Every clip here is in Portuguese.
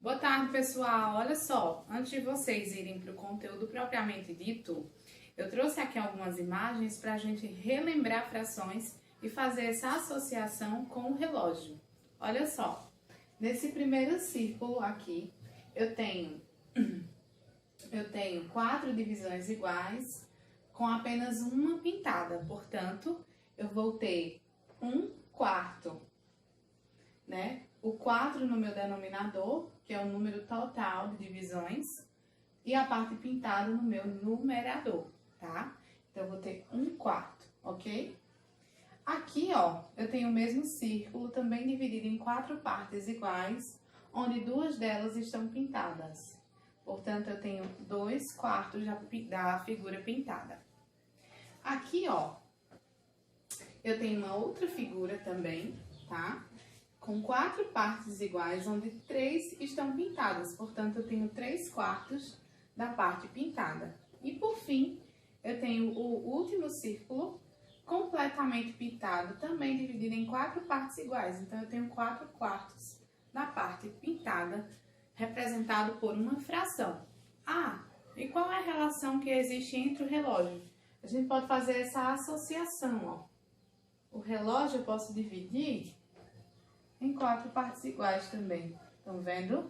Boa tarde, pessoal. Olha só, antes de vocês irem para o conteúdo propriamente dito, eu trouxe aqui algumas imagens para a gente relembrar frações e fazer essa associação com o relógio. Olha só, nesse primeiro círculo aqui, eu tenho 4 divisões iguais com apenas uma pintada, portanto, eu vou ter 1/4, né? O 4 no meu denominador, que é o número total de divisões, e a parte pintada no meu numerador, tá? Então, eu vou ter 1/4, ok? Aqui, ó, eu tenho o mesmo círculo, também dividido em 4 partes iguais, onde 2 delas estão pintadas. Portanto, eu tenho 2/4 da figura pintada. Aqui, ó, eu tenho uma outra figura também, tá? Com 4 partes iguais, onde 3 estão pintadas. Portanto, eu tenho 3/4 da parte pintada. E, por fim, eu tenho o último círculo completamente pintado, também dividido em 4 partes iguais. Então, eu tenho 4/4 da parte pintada, representado por uma fração. Ah, e qual é a relação que existe entre o relógio? A gente pode fazer essa associação, ó. O relógio eu posso dividir em 4 partes iguais também. Estão vendo?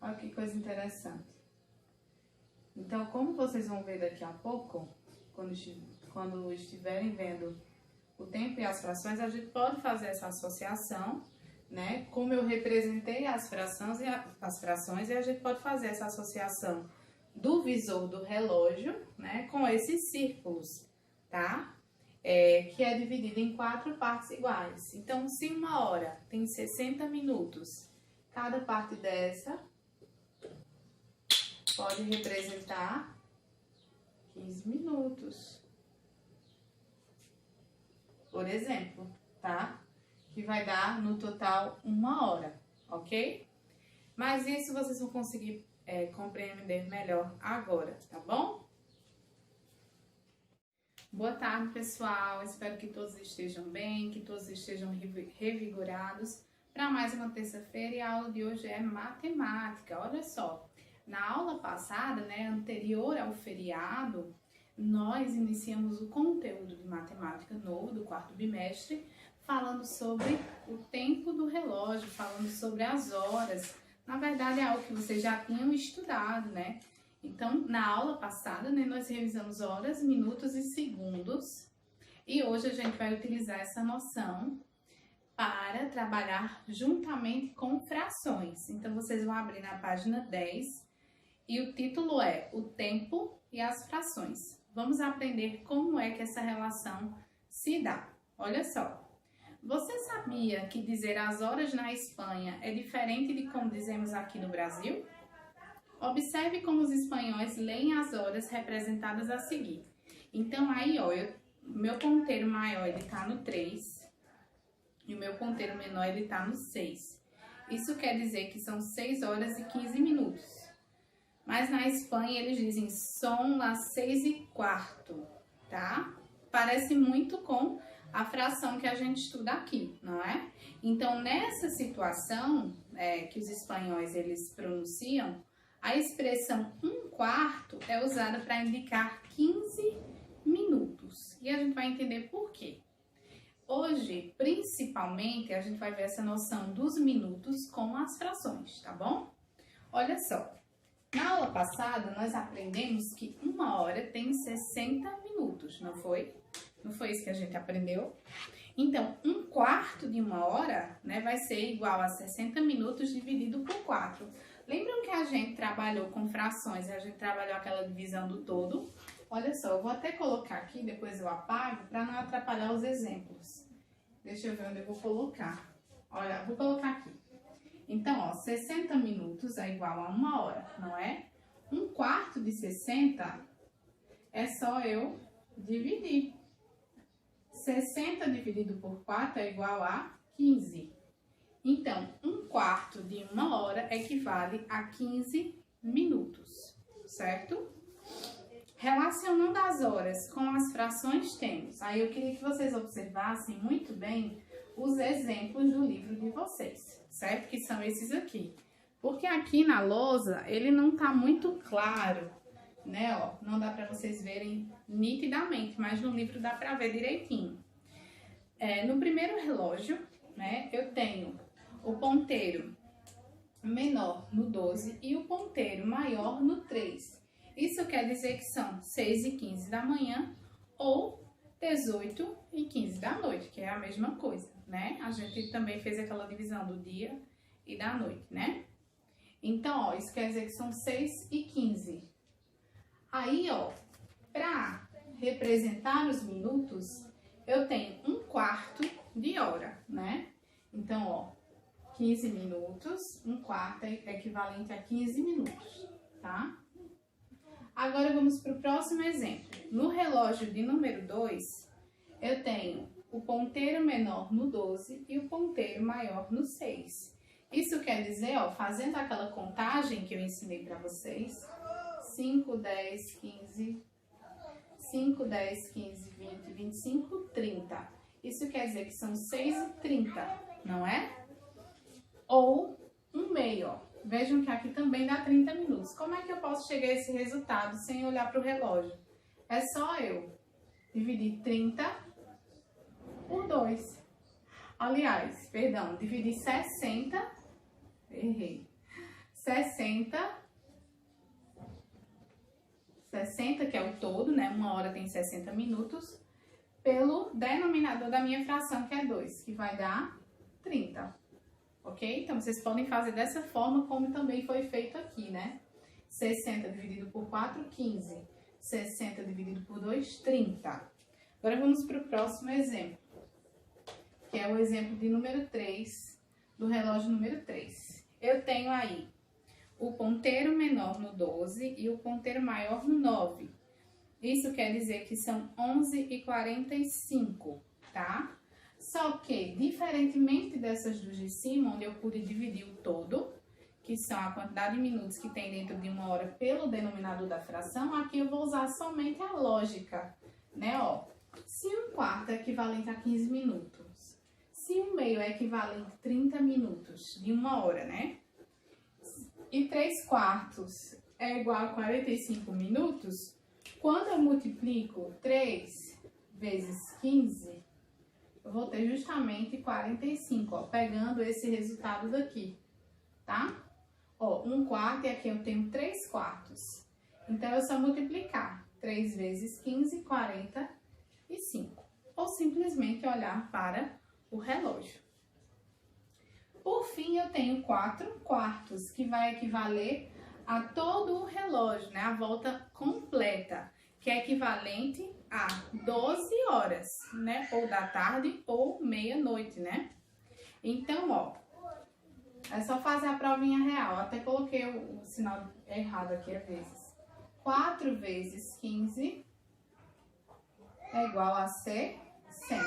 Olha que coisa interessante. Então, como vocês vão ver daqui a pouco, quando estiverem vendo o tempo e as frações, a gente pode fazer essa associação, né? Como eu representei as frações e a gente pode fazer essa associação do visor do relógio, né? Com esses círculos, tá? Que é dividida em 4 partes iguais. Então, se uma hora tem 60 minutos, cada parte dessa pode representar 15 minutos. Por exemplo, tá? Que vai dar no total 1 hora, ok? Mas isso vocês vão conseguir compreender melhor agora, tá bom? Boa tarde, pessoal. Espero que todos estejam bem, que todos estejam revigorados para mais uma terça-feira, e a aula de hoje é matemática. Olha só, na aula passada, né, anterior ao feriado, nós iniciamos o conteúdo de matemática novo do 4º bimestre, falando sobre o tempo do relógio, falando sobre as horas. Na verdade, é algo que vocês já tinham estudado, né? Então, na aula passada, né, nós revisamos horas, minutos e segundos. E hoje a gente vai utilizar essa noção para trabalhar juntamente com frações. Então, vocês vão abrir na página 10 e o título é O Tempo e as Frações. Vamos aprender como é que essa relação se dá. Olha só. Você sabia que dizer as horas na Espanha é diferente de como dizemos aqui no Brasil? Observe como os espanhóis leem as horas representadas a seguir. Então, aí, ó, meu ponteiro maior, ele tá no 3 e o meu ponteiro menor, ele tá no 6. Isso quer dizer que são 6 horas e 15 minutos. Mas na Espanha, eles dizem son las 6:15, tá? Parece muito com a fração que a gente estuda aqui, não é? Então, nessa situação que os espanhóis, eles pronunciam, a expressão 1/4 é usada para indicar 15 minutos. E a gente vai entender por quê. Hoje, principalmente, a gente vai ver essa noção dos minutos com as frações, tá bom? Olha só, na aula passada nós aprendemos que 1 hora tem 60 minutos, não foi? Não foi isso que a gente aprendeu? Então, 1/4 de 1 hora, né, vai ser igual a 60 minutos dividido por 4. Lembram que a gente trabalhou com frações, a gente trabalhou aquela divisão do todo? Olha só, eu vou até colocar aqui, depois eu apago, para não atrapalhar os exemplos. Deixa eu ver onde eu vou colocar. Olha, vou colocar aqui. Então, ó, 60 minutos é igual a 1 hora, não é? 1/4 de 60 é só eu dividir. 60 dividido por 4 é igual a 15. Então, 1/4 de 1 hora equivale a 15 minutos, certo? Relacionando as horas com as frações, temos. Aí eu queria que vocês observassem muito bem os exemplos do livro de vocês, certo? Que são esses aqui. Porque aqui na lousa, ele não tá muito claro, né, ó. Não dá pra vocês verem nitidamente, mas no livro dá pra ver direitinho. No primeiro relógio, né, eu tenho o ponteiro menor no 12 e o ponteiro maior no 3. Isso quer dizer que são 6h15 da manhã ou 18h15 da noite, que é a mesma coisa, né? A gente também fez aquela divisão do dia e da noite, né? Então, ó, isso quer dizer que são 6h15. Aí, ó, para representar os minutos, eu tenho 1/4 de hora, né? Então, ó, 15 minutos, 1/4 é equivalente a 15 minutos, tá? Agora, vamos para o próximo exemplo. No relógio de número 2, eu tenho o ponteiro menor no 12 e o ponteiro maior no 6. Isso quer dizer, ó, fazendo aquela contagem que eu ensinei para vocês, 5, 10, 15, 5, 10, 15, 20, 25, 30. Isso quer dizer que são 6h30, não é? Ou 1/2, ó. Vejam que aqui também dá 30 minutos. Como é que eu posso chegar a esse resultado sem olhar para o relógio? É só eu dividir 30 por 2. Aliás, perdão, dividir 60, errei, 60, que é o todo, né? 1 hora tem 60 minutos, pelo denominador da minha fração, que é 2, que vai dar 30. Ok? Então, vocês podem fazer dessa forma, como também foi feito aqui, né? 60 dividido por 4, 15. 60 dividido por 2, 30. Agora, vamos para o próximo exemplo, que é o exemplo de número 3, do relógio número 3. Eu tenho aí o ponteiro menor no 12 e o ponteiro maior no 9. Isso quer dizer que são 11h45, tá? Só que, diferentemente dessas duas de cima, onde eu pude dividir o todo, que são a quantidade de minutos que tem dentro de 1 hora pelo denominador da fração, aqui eu vou usar somente a lógica, né? Ó, se 1/4 é equivalente a 15 minutos, se 1/2 é equivalente a 30 minutos de 1 hora, né? E 3/4 é igual a 45 minutos, quando eu multiplico 3 vezes 15, eu vou ter justamente 45, ó, pegando esse resultado daqui, tá? Ó, 1/4 e aqui eu tenho 3/4. Então, é só multiplicar 3 vezes 15, 45. Ou simplesmente olhar para o relógio. Por fim, eu tenho 4/4, que vai equivaler a todo o relógio, né? A volta completa, que é equivalente a 12 horas, né? Ou da tarde ou meia-noite, né? Então, ó, é só fazer a provinha real. Até coloquei o sinal errado aqui às vezes. 4 vezes 15 é igual a 60.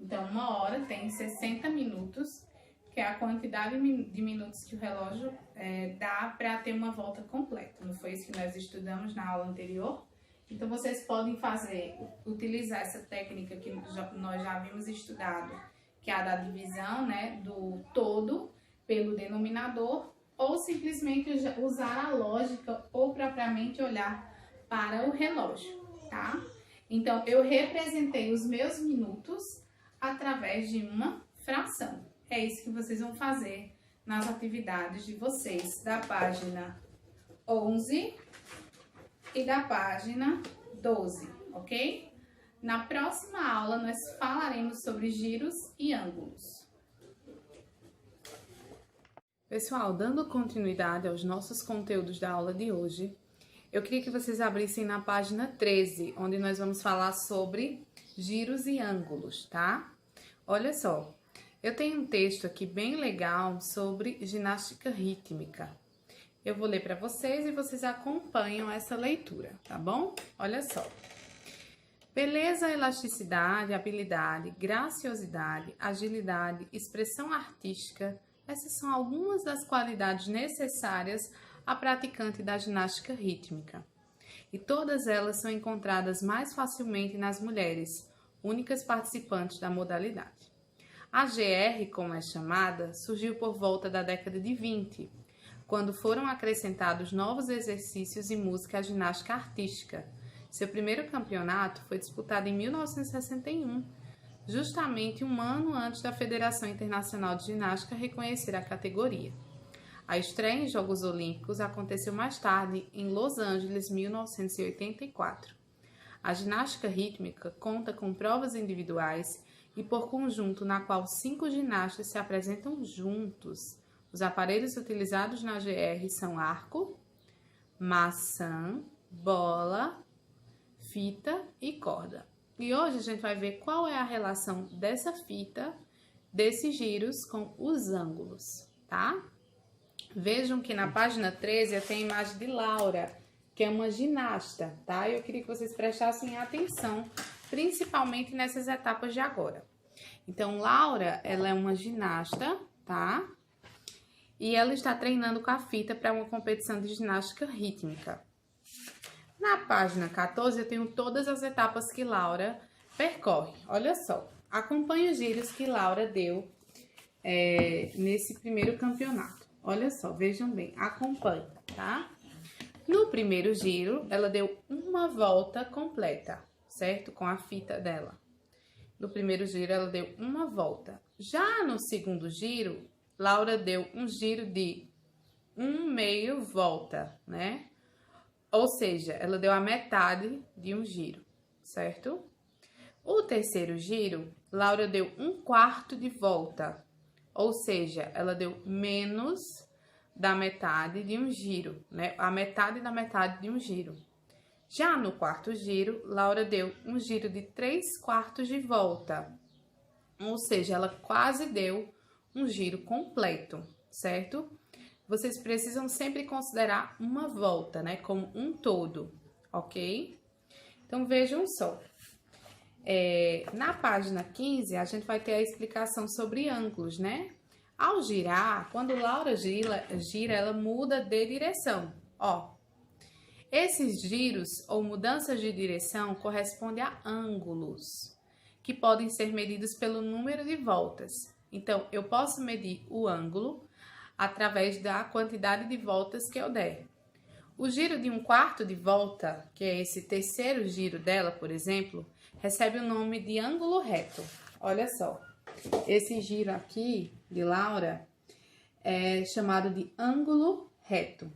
Então, 1 hora tem 60 minutos, que é a quantidade de minutos que o relógio dá para ter uma volta completa. Não foi isso que nós estudamos na aula anterior? Então, vocês podem utilizar essa técnica que nós já havíamos estudado, que é a da divisão, né, do todo pelo denominador, ou simplesmente usar a lógica ou propriamente olhar para o relógio, tá? Então, eu representei os meus minutos através de uma fração. É isso que vocês vão fazer nas atividades de vocês, da página 11 e da página 12, ok? Na próxima aula, nós falaremos sobre giros e ângulos. Pessoal, dando continuidade aos nossos conteúdos da aula de hoje, eu queria que vocês abrissem na página 13, onde nós vamos falar sobre giros e ângulos, tá? Olha só, eu tenho um texto aqui bem legal sobre ginástica rítmica. Eu vou ler para vocês e vocês acompanham essa leitura, tá bom? Olha só. Beleza, elasticidade, habilidade, graciosidade, agilidade, expressão artística, essas são algumas das qualidades necessárias à praticante da ginástica rítmica. E todas elas são encontradas mais facilmente nas mulheres, únicas participantes da modalidade. A GR, como é chamada, surgiu por volta da década de 20, quando foram acrescentados novos exercícios e música à ginástica artística. Seu primeiro campeonato foi disputado em 1961, justamente um ano antes da Federação Internacional de Ginástica reconhecer a categoria. A estreia em Jogos Olímpicos aconteceu mais tarde, em Los Angeles, 1984. A ginástica rítmica conta com provas individuais e por conjunto, na qual 5 ginastas se apresentam juntos. Os aparelhos utilizados na GR são arco, maçã, bola, fita e corda. E hoje a gente vai ver qual é a relação dessa fita, desses giros com os ângulos, tá? Vejam que na página 13 tem a imagem de Laura, que é uma ginasta, tá? Eu queria que vocês prestassem atenção, principalmente nessas etapas de agora. Então, Laura, ela é uma ginasta, tá? E ela está treinando com a fita para uma competição de ginástica rítmica. Na página 14, eu tenho todas as etapas que Laura percorre. Olha só, acompanhe os giros que Laura deu nesse primeiro campeonato. Olha só, vejam bem, acompanhe, tá? No primeiro giro, ela deu uma volta completa, certo? Com a fita dela. No primeiro giro, ela deu uma volta. Já no segundo giro, Laura deu um giro de 1/2 volta, né? Ou seja, ela deu a metade de um giro, certo? O terceiro giro, Laura deu 1/4 de volta. Ou seja, ela deu menos da metade de um giro, né? A metade da metade de um giro. Já no quarto giro, Laura deu um giro de 3/4 de volta. Ou seja, ela quase deu um giro completo, certo? Vocês precisam sempre considerar uma volta, né? Como um todo, ok? Então, vejam só. Na página 15, a gente vai ter a explicação sobre ângulos, né? Ao girar, quando Laura gira, ela muda de direção, ó. Esses giros ou mudanças de direção correspondem a ângulos, que podem ser medidos pelo número de voltas. Então, eu posso medir o ângulo através da quantidade de voltas que eu der. O giro de 1/4 de volta, que é esse terceiro giro dela, por exemplo, recebe o nome de ângulo reto. Olha só, esse giro aqui de Laura é chamado de ângulo reto.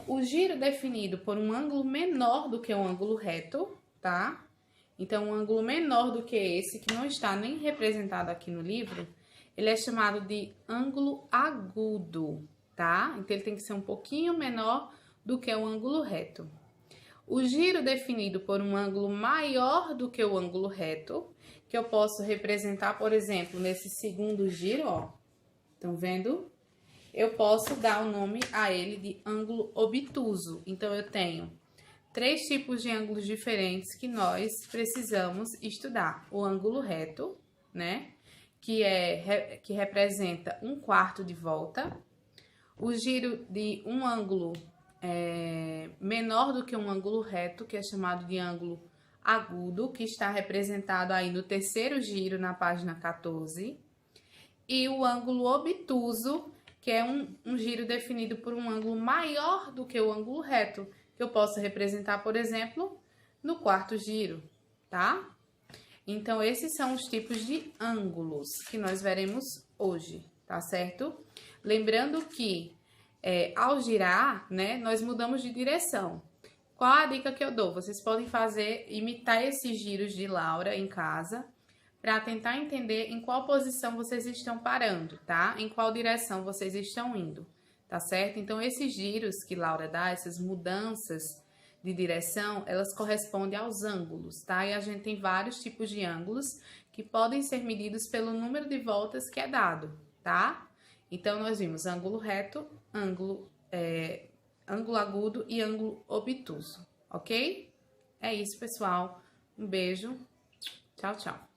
O giro definido por um ângulo menor do que o ângulo reto, tá? Então, um ângulo menor do que esse, que não está nem representado aqui no livro, ele é chamado de ângulo agudo, tá? Então, ele tem que ser um pouquinho menor do que o ângulo reto. O giro definido por um ângulo maior do que o ângulo reto, que eu posso representar, por exemplo, nesse segundo giro, ó. Estão vendo? Eu posso dar o nome a ele de ângulo obtuso. Então, eu tenho 3 tipos de ângulos diferentes que nós precisamos estudar. O ângulo reto, né? Que representa 1/4 de volta. O giro de um ângulo menor do que um ângulo reto, que é chamado de ângulo agudo, que está representado aí no terceiro giro, na página 14. E o ângulo obtuso, que é um giro definido por um ângulo maior do que o ângulo reto, que eu posso representar, por exemplo, no quarto giro, tá? Então, esses são os tipos de ângulos que nós veremos hoje, tá certo? Lembrando que, ao girar, né, nós mudamos de direção. Qual a dica que eu dou? Vocês podem imitar esses giros de Laura em casa, para tentar entender em qual posição vocês estão parando, tá? Em qual direção vocês estão indo, tá certo? Então, esses giros que Laura dá, essas mudanças de direção, elas correspondem aos ângulos, tá? E a gente tem vários tipos de ângulos que podem ser medidos pelo número de voltas que é dado, tá? Então, nós vimos ângulo reto, ângulo agudo e ângulo obtuso, ok? É isso, pessoal. Um beijo. Tchau, tchau.